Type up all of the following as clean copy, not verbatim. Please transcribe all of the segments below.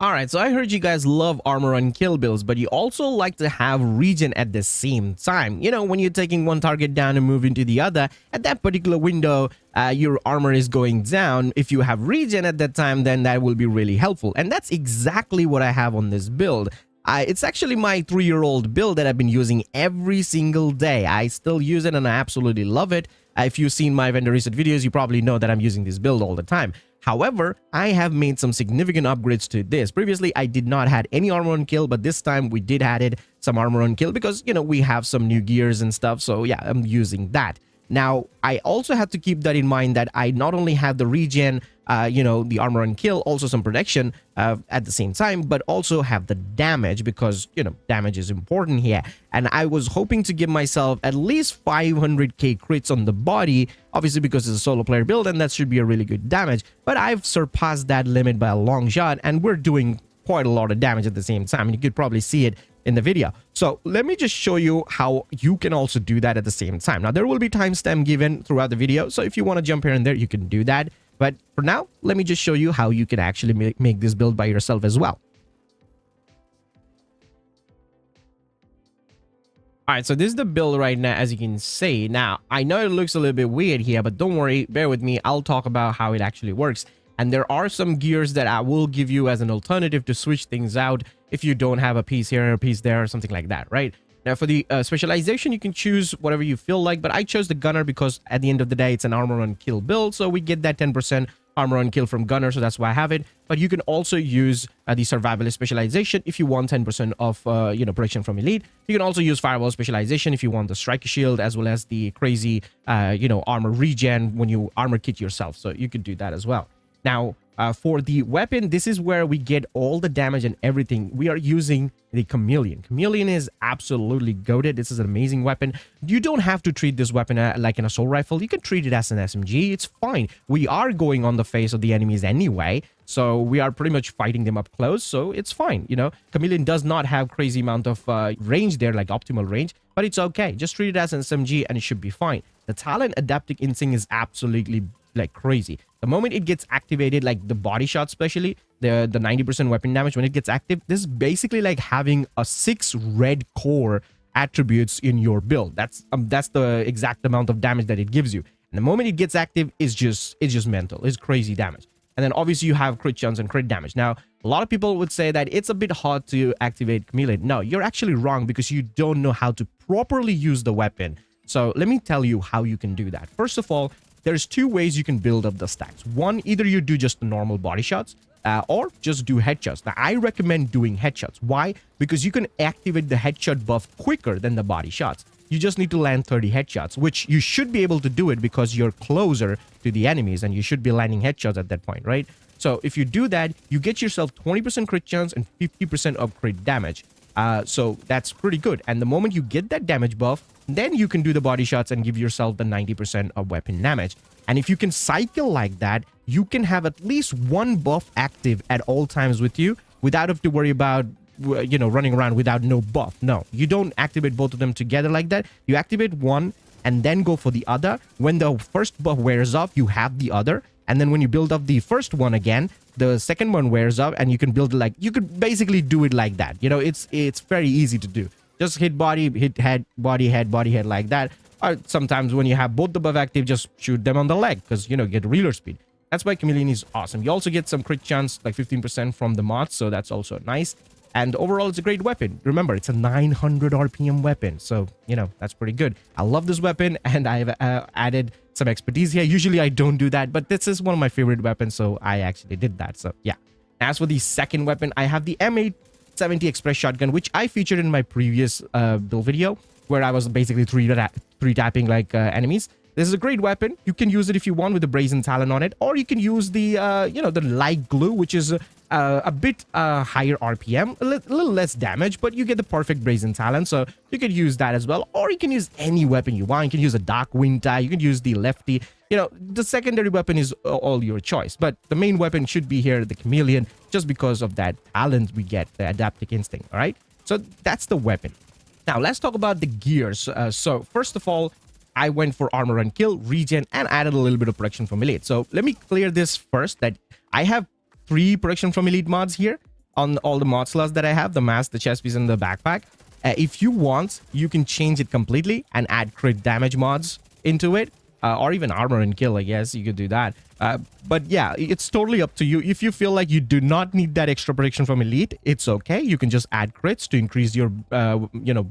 Alright, so I heard you guys love armor and kill builds, but you also like to have regen at the same time. You know, when you're taking one target down and moving to the other, at that particular window, your armor is going down. If you have regen at that time, then that will be really helpful. And that's exactly what I have on this build. It's actually my 3-year-old build that I've been using every single day. I still use it and I absolutely love it. If you've seen my vendor reset videos, you probably know that I'm using this build all the time. However, I have made some significant upgrades to this. Previously, I did not had any armor on kill, but this time we did added some armor on kill because, you know, we have some new gears and stuff. So yeah, I'm using that. Now, I also have to keep that in mind that I not only have the regen, the armor and kill, also some protection at the same time, but also have the damage because, damage is important here. And I was hoping to give myself at least 500k crits on the body, obviously because it's a solo player build and that should be a really good damage. But I've surpassed that limit by a long shot and we're doing quite a lot of damage at the same time. And you could probably see it in the video. So let me just show you how you can also do that at the same time. Now, there will be timestamp given throughout the video. So if you want to jump here and there, you can do that. But for now, let me just show you how you can actually make this build by yourself as well. All right, so this is the build right now, as you can see. Now, I know it looks a little bit weird here, but don't worry, bear with me. I'll talk about how it actually works. And there are some gears that I will give you as an alternative to switch things out if you don't have a piece here or a piece there or something like that, right? Now, for the specialization, you can choose whatever you feel like, but I chose the gunner because at the end of the day, it's an armor on kill build. So we get that 10% armor on kill from gunner, so that's why I have it. But you can also use the survivalist specialization if you want 10% of protection from elite. You can also use firewall specialization if you want the striker shield as well as the crazy armor regen when you armor kit yourself. So you could do that as well. Now, for the weapon, this is where we get all the damage and everything. We are using the Chameleon. Chameleon is absolutely goated. This is an amazing weapon. You don't have to treat this weapon like an assault rifle. You can treat it as an SMG. It's fine. We are going on the face of the enemies anyway, so we are pretty much fighting them up close, so it's fine. Chameleon does not have crazy amount of range there, like optimal range, but it's okay. Just treat it as an SMG and it should be fine. The talent Adaptive Instinct is absolutely like crazy. The moment it gets activated, like the body shot especially, the 90% weapon damage, when it gets active, this is basically like having a 6 red core attributes in your build. That's the exact amount of damage that it gives you. And the moment it gets active, it's just mental. It's crazy damage. And then obviously you have crit chance and crit damage. Now, a lot of people would say that it's a bit hard to activate Chameleon. No, you're actually wrong because you don't know how to properly use the weapon. So let me tell you how you can do that. First of all, there's 2 ways you can build up the stacks. One, either you do just the normal body shots or just do headshots. Now, I recommend doing headshots. Why? Because you can activate the headshot buff quicker than the body shots. You just need to land 30 headshots, which you should be able to do it because you're closer to the enemies and you should be landing headshots at that point, right? So if you do that, you get yourself 20% crit chance and 50% of crit damage. So that's pretty good. And the moment you get that damage buff, then you can do the body shots and give yourself the 90% of weapon damage. And if you can cycle like that, you can have at least 1 buff active at all times with you without have to worry about, running around without no buff. No, you don't activate both of them together like that. You activate one and then go for the other. When the first buff wears off, you have the other. And then when you build up the first one again, the second one wears up and you can build it you could basically do it like that. It's very easy to do. Just hit body, hit head, body, head like that. Or sometimes when you have both the buff active, just shoot them on the leg because, get reload speed. That's why Chameleon is awesome. You also get some crit chance, like 15% from the mods, so that's also nice. And overall, it's a great weapon. Remember, it's a 900 RPM weapon, so, that's pretty good. I love this weapon, and I've added some expertise here. Usually, I don't do that, but this is one of my favorite weapons, so I actually did that, so yeah. As for the second weapon, I have the M870 Express Shotgun, which I featured in my previous build video, where I was basically three-tapping like enemies. This is a great weapon. You can use it if you want with the Brazen Talon on it, or you can use the, the light glue, which is a bit higher RPM, a little less damage, but you get the perfect Brazen Talon, so you could use that as well. Or you can use any weapon you want. You can use a Dark Wind Tie. You can use the Lefty. The secondary weapon is all your choice, but the main weapon should be here, the Chameleon, just because of that talent we get, the Adaptive Instinct, all right? So that's the weapon. Now, let's talk about the gears. So first of all, I went for armor and kill, regen, and added a little bit of protection from elite. So let me clear this first, that I have 3 protection from elite mods here. on all the mod slots that I have, the mask, the chest piece, and the backpack. If you want, you can change it completely and add crit damage mods into it, or even armor and kill, I guess you could do that. But yeah, it's totally up to you. If you feel like you do not need that extra protection from elite, it's okay. You can just add crits to increase your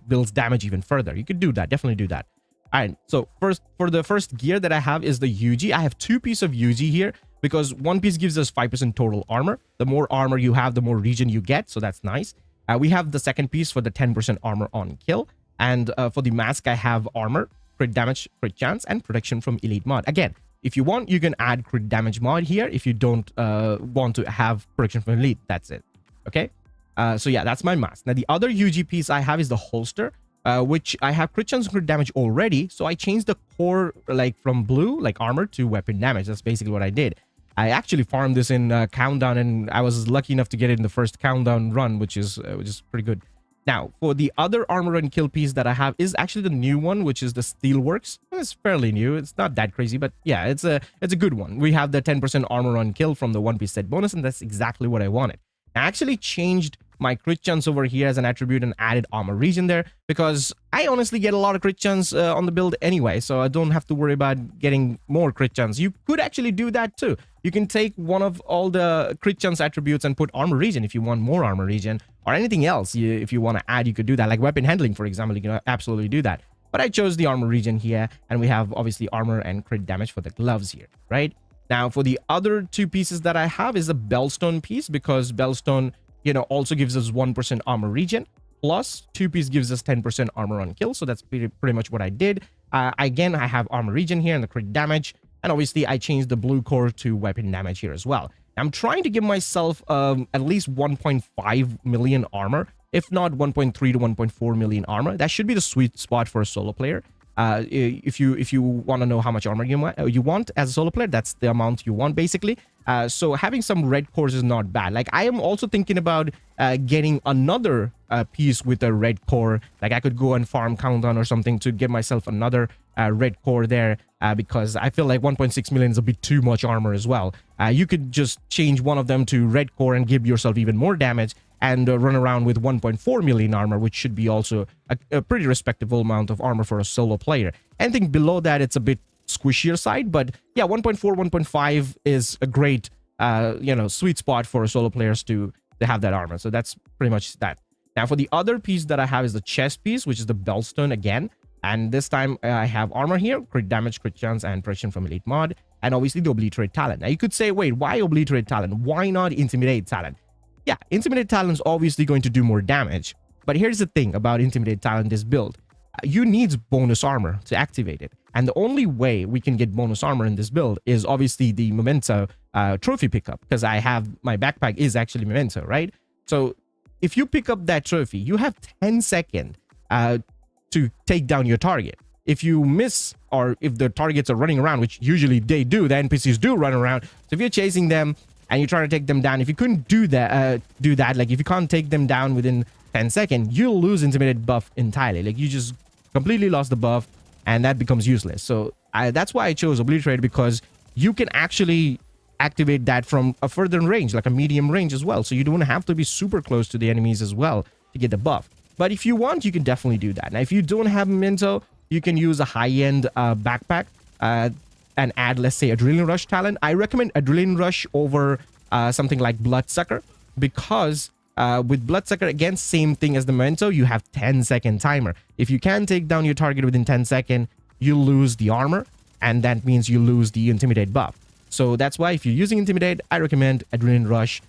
build's damage even further. You could do that, definitely do that. All right, so first, for the first gear that I have is the UG. I have 2 pieces of UG here because 1 piece gives us 5% total armor. The more armor you have, the more regen you get, so that's nice. We have the second piece for the 10% armor on kill. And for the mask, I have armor, crit damage, crit chance, and protection from elite mod. Again, if you want, you can add crit damage mod here. If you don't want to have protection from elite, that's it. Okay? So yeah, that's my mask. Now, the other UG piece I have is the holster, which I have crit chance and crit damage already. So I changed the core like from blue, like armor, to weapon damage. That's basically what I did. I actually farmed this in countdown, and I was lucky enough to get it in the first countdown run, which is pretty good. Now, for the other armor and kill piece that I have is actually the new one, which is the Steelworks. It's fairly new. It's not that crazy, but yeah, it's a good one. We have the 10% armor on kill from the 1 piece set bonus, and that's exactly what I wanted. I actually changed my crit chance over here as an attribute and added armor regen there because I honestly get a lot of crit chance on the build anyway, so I don't have to worry about getting more crit chance. You could actually do that too. You can take one of all the crit chance attributes and put armor regen if you want more armor regen, or anything else if you want to add, you could do that. Like weapon handling, for example, you can absolutely do that. But I chose the armor regen here, and we have obviously armor and crit damage for the gloves here, right? Now, for the other 2 pieces that I have is a Bellstone piece, because Bellstone, also gives us 1% armor regen, plus 2 piece gives us 10% armor on kill. So that's pretty much what I did. Again, I have armor regen here and the crit damage. And obviously, I changed the blue core to weapon damage here as well. I'm trying to give myself at least 1.5 million armor, if not 1.3 to 1.4 million armor. That should be the sweet spot for a solo player. If you want to know how much armor you want as a solo player, that's the amount you want basically. So having some red cores is not bad. Like I am also thinking about getting another piece with a red core. Like I could go and farm countdown or something to get myself another red core there, because I feel like 1.6 million is a bit too much armor as well. You could just change one of them to red core and give yourself even more damage, and run around with 1.4 million armor, which should be also a pretty respectable amount of armor for a solo player. Anything below that, it's a bit squishier side, but yeah, 1.4, 1.5 is a great, sweet spot for solo players to have that armor. So that's pretty much that. Now, for the other piece that I have is the chest piece, which is the Bellstone again. And this time I have armor here, crit damage, crit chance, and protection from elite mod, and obviously the Obliterate talent. Now, you could say, wait, why Obliterate talent? Why not Intimidate talent? Yeah, Intimidate talent is obviously going to do more damage. But here's the thing about Intimidate talent, this build. You need bonus armor to activate it. And the only way we can get bonus armor in this build is obviously the Memento trophy pickup, because I have my backpack is actually Memento, right? So if you pick up that trophy, you have 10 seconds to take down your target. If you miss, or if the targets are running around, which usually they do, the NPCs do run around. So if you're chasing them and you're trying to take them down, if you couldn't do that, like if you can't take them down within 10 seconds, you'll lose Intimidate buff entirely. Like you just completely lost the buff, and that becomes useless. So that's why I chose Obliterate, because you can actually activate that from a further range, like a medium range as well. So you don't have to be super close to the enemies as well to get the buff. But if you want, you can definitely do that. Now, if you don't have Memento, you can use a high-end backpack and add, let's say, Adrenaline Rush talent. I recommend Adrenaline Rush over something like Bloodsucker, because with Bloodsucker, again, same thing as the Memento, you have 10-second timer. If you can take down your target within 10 seconds, you lose the armor, and that means you lose the Intimidate buff. So that's why if you're using Intimidate, I recommend Adrenaline Rush,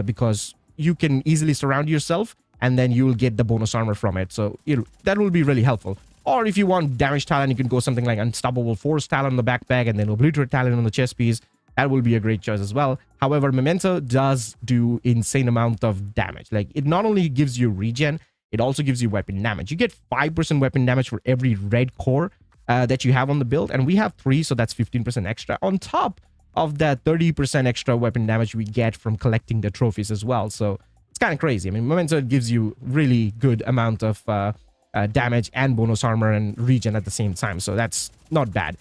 because you can easily surround yourself, and then you will get the bonus armor from it. So that will be really helpful. Or if you want damage talent, you can go something like Unstoppable Force talent on the backpack, and then Obliterate talent on the chest piece. That will be a great choice as well. However, Memento does do insane amount of damage. Like it not only gives you regen, it also gives you weapon damage. You get 5% weapon damage for every red core that you have on the build, and we have 3, so that's 15% extra on top of that 30% extra weapon damage we get from collecting the trophies as well. So it's kind of crazy. I mean, Memento gives you really good amount of damage and bonus armor and regen at the same time, so that's not bad.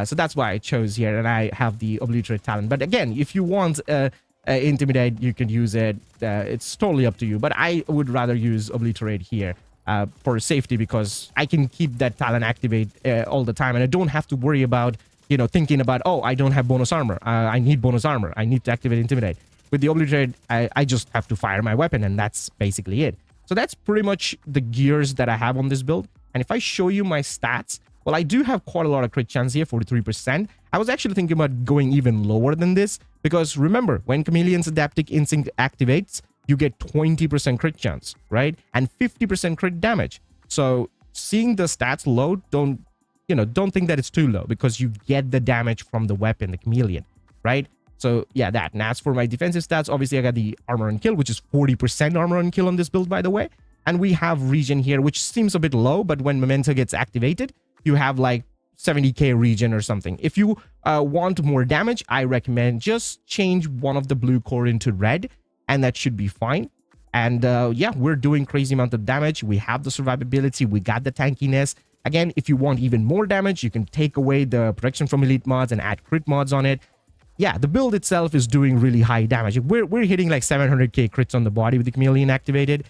So that's why I chose here, and I have the Obliterate talent. But again, if you want Intimidate, you can use it. It's totally up to you. But I would rather use Obliterate here for safety, because I can keep that talent activate all the time, and I don't have to worry about, you know, thinking about, oh, I don't have bonus armor. I need bonus armor. I need to activate Intimidate. With the Obliterate, I just have to fire my weapon, and that's basically it. So that's pretty much the gears that I have on this build. And if I show you my stats, well, I do have quite a lot of crit chance here, 43%. I was actually thinking about going even lower than this, because remember, when Chameleon's Adaptive Instinct activates, you get 20% crit chance, right? And 50% crit damage. So seeing the stats low, don't think that it's too low, because you get the damage from the weapon, the Chameleon, right? So yeah, that. And as for my defensive stats, obviously I got the armor on kill, which is 40% armor on kill on this build, by the way. And we have Regen here, which seems a bit low, but when Memento gets activated, you have like 70k Regen or something. If you want more damage, I recommend just change one of the blue core into red, and that should be fine. And yeah, we're doing crazy amount of damage. We have the survivability, we got the tankiness. Again, if you want even more damage, you can take away the protection from elite mods and add crit mods on it. Yeah, the build itself is doing really high damage. We're hitting like 700k crits on the body with the Chameleon activated.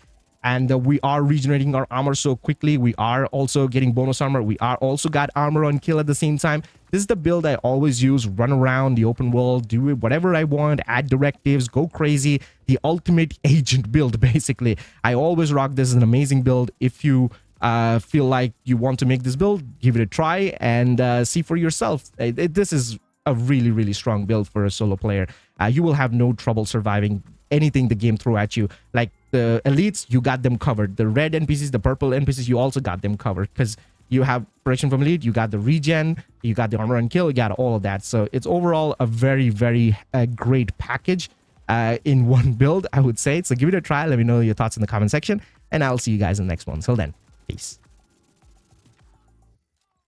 And we are regenerating our armor so quickly. We are also getting bonus armor. We are also got armor on kill at the same time. This is the build I always use. Run around the open world, do whatever I want, add directives, go crazy. The ultimate agent build, basically. I always rock this. Is an amazing build. If you feel like you want to make this build, give it a try and see for yourself. This is a really, really strong build for a solo player. You will have no trouble surviving anything the game throw at you. Like the elites, you got them covered. The red NPCs, the purple NPCs, you also got them covered, because you have protection from elite, you got the regen, you got the armor and kill, you got all of that. So it's overall a very, very great package in one build, I would say. So give it a try. Let me know your thoughts in the comment section, and I'll see you guys in the next one. Till then, peace.